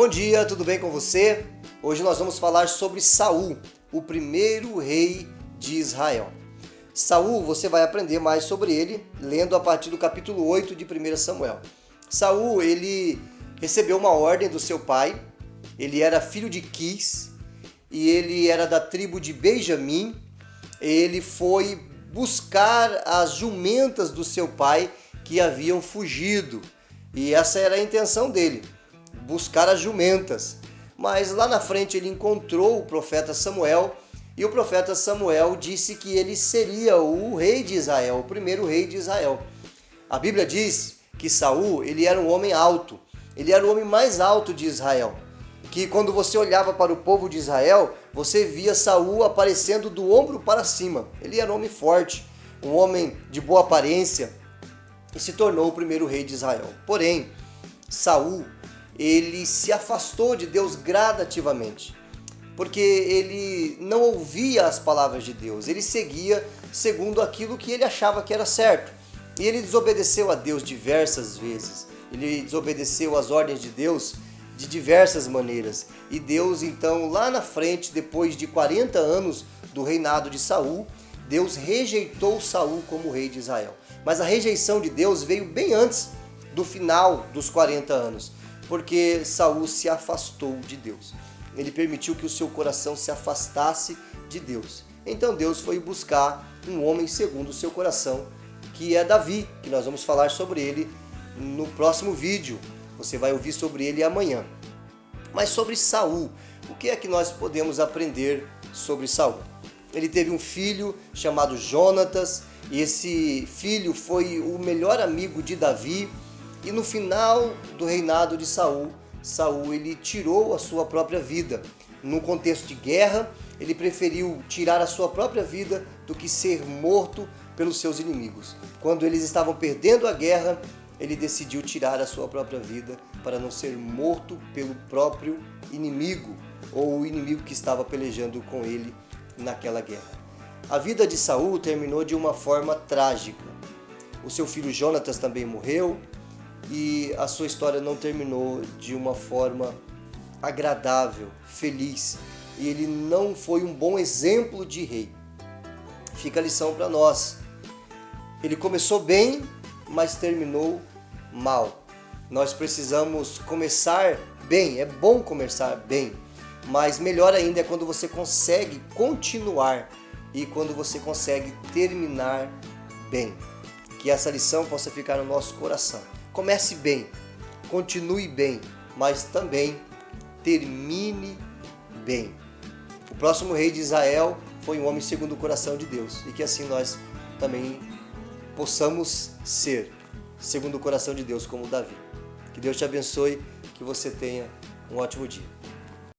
Bom dia, tudo bem com você? Hoje nós vamos falar sobre Saul, o primeiro rei de Israel. Saul, você vai aprender mais sobre ele lendo a partir do capítulo 8 de 1 Samuel. Saul, ele recebeu uma ordem do seu pai, ele era filho de Quis e ele era da tribo de Benjamim. Ele foi buscar as jumentas do seu pai que haviam fugido e essa era a intenção dele, buscar as jumentas. Mas lá na frente ele encontrou o profeta Samuel e o profeta Samuel disse que ele seria o rei de Israel, o primeiro rei de Israel. A Bíblia diz que Saul, ele era um homem alto, ele era o homem mais alto de Israel, que quando você olhava para o povo de Israel, você via Saul aparecendo do ombro para cima. Ele era um homem forte, um homem de boa aparência e se tornou o primeiro rei de Israel. Porém, Saul, ele se afastou de Deus gradativamente, porque ele não ouvia as palavras de Deus, ele seguia segundo aquilo que ele achava que era certo. E ele desobedeceu a Deus diversas vezes, ele desobedeceu às ordens de Deus de diversas maneiras. E Deus então, lá na frente, depois de 40 anos do reinado de Saul, Deus rejeitou Saul como rei de Israel. Mas a rejeição de Deus veio bem antes do final dos 40 anos, porque Saul se afastou de Deus. Ele permitiu que o seu coração se afastasse de Deus. Então Deus foi buscar um homem segundo o seu coração, que é Davi, que nós vamos falar sobre ele no próximo vídeo. Você vai ouvir sobre ele amanhã. Mas sobre Saul, o que é que nós podemos aprender sobre Saul? Ele teve um filho chamado Jonatas, e esse filho foi o melhor amigo de Davi. E no final do reinado de Saul, ele tirou a sua própria vida. Num contexto de guerra, ele preferiu tirar a sua própria vida do que ser morto pelos seus inimigos. Quando eles estavam perdendo a guerra, ele decidiu tirar a sua própria vida para não ser morto pelo próprio inimigo, ou o inimigo que estava pelejando com ele naquela guerra. A vida de Saul terminou de uma forma trágica. O seu filho Jonatas também morreu e a sua história não terminou de uma forma agradável, feliz. E ele não foi um bom exemplo de rei. Fica a lição para nós. Ele começou bem, mas terminou mal. Nós precisamos começar bem, é bom começar bem, mas melhor ainda é quando você consegue continuar e quando você consegue terminar bem. Que essa lição possa ficar no nosso coração. Comece bem, continue bem, mas também termine bem. O próximo rei de Israel foi um homem segundo o coração de Deus e que assim nós também possamos ser segundo o coração de Deus como Davi. Que Deus te abençoe, que você tenha um ótimo dia.